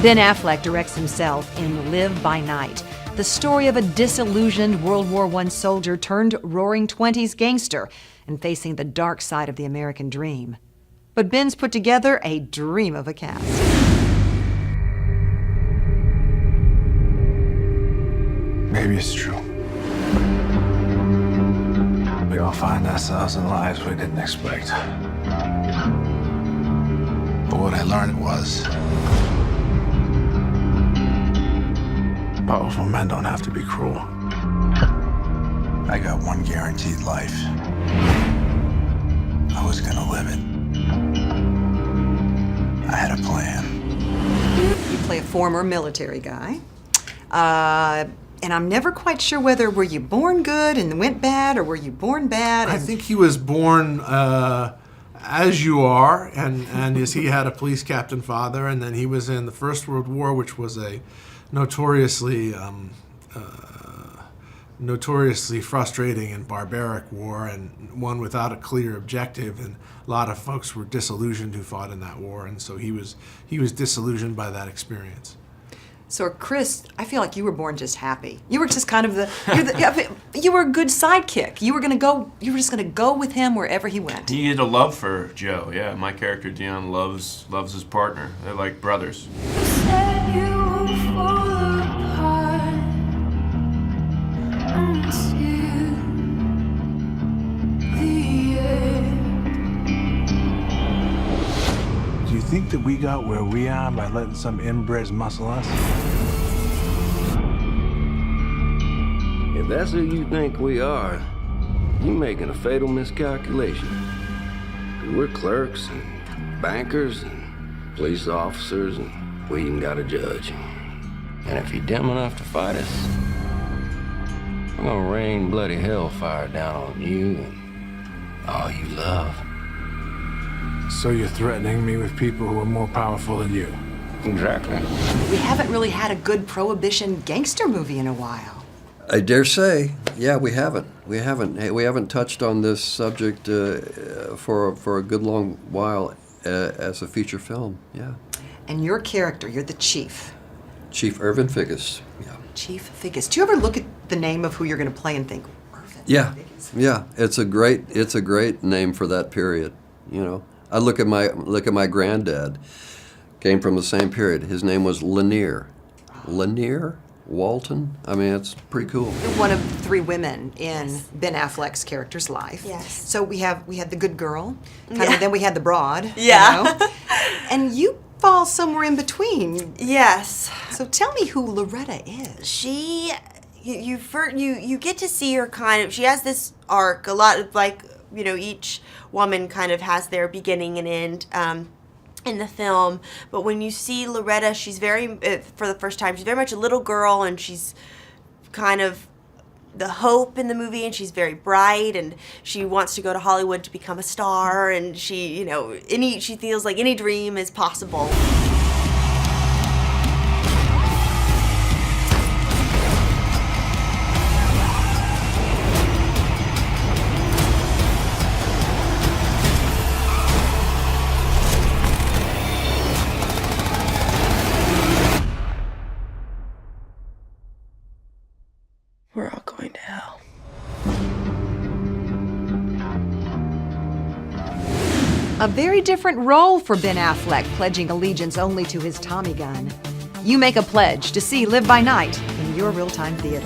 Ben Affleck directs himself in Live by Night, the story of a disillusioned World War I soldier turned roaring 20s gangster and facing the dark side of the American dream. But Ben's put together a dream of a cast. Maybe it's true. We all find ourselves in lives we didn't expect. But what I learned was, powerful men don't have to be cruel. I got one guaranteed life. I was gonna live it. I had a plan. You play a former military guy. And I'm never quite sure whether were you born good and went bad, or were you born bad? I think he was born as you are, and as he had a police captain father, and then he was in the First World War, which was a notoriously frustrating and barbaric war, and one without a clear objective, and a lot of folks were disillusioned who fought in that war, and so he was disillusioned by that experience. So, Chris, I feel like you were born just happy. You were just kind of you were a good sidekick. You were just gonna go with him wherever he went. He had a love for Joe. Yeah, my character Dion loves his partner. They're like brothers. Said you would fall apart until the end. Do you think that we got where we are by letting some inbreds muscle us? If that's who you think we are, you're making a fatal miscalculation. We're clerks and bankers and police officers, and we even got a judge. And if you're dumb enough to fight us, I'm gonna rain bloody hellfire down on you and all you love. So you're threatening me with people who are more powerful than you? Exactly. We haven't really had a good prohibition gangster movie in a while. I dare say, yeah, we haven't. We haven't touched on this subject for a good long while as a feature film. Yeah. And your character, you're the chief. Chief Irvin Figgis. Yeah. Chief Figgis. Do you ever look at the name of who you're going to play and think, Irvin Yeah. Figgis? Yeah. It's a great name for that period. You know, I look at my granddad. Came from the same period. His name was Lanier. Lanier? Walton? I mean, it's pretty cool. You're one of 3 women in Ben Affleck's character's life. Yes. So we had the good girl, Yeah. then we had the broad. Yeah. You know? And you fall somewhere in between. Yes. So tell me who Loretta is. She, you get to see her kind of. She has this arc. A lot of each woman kind of has their beginning and end. In the film, but when you see Loretta, she's for the first time, she's very much a little girl, and she's kind of the hope in the movie, and she's very bright, and she wants to go to Hollywood to become a star, and she feels like any dream is possible. We're all going to hell. A very different role for Ben Affleck, pledging allegiance only to his Tommy gun. You make a pledge to see Live by Night in your real-time theater.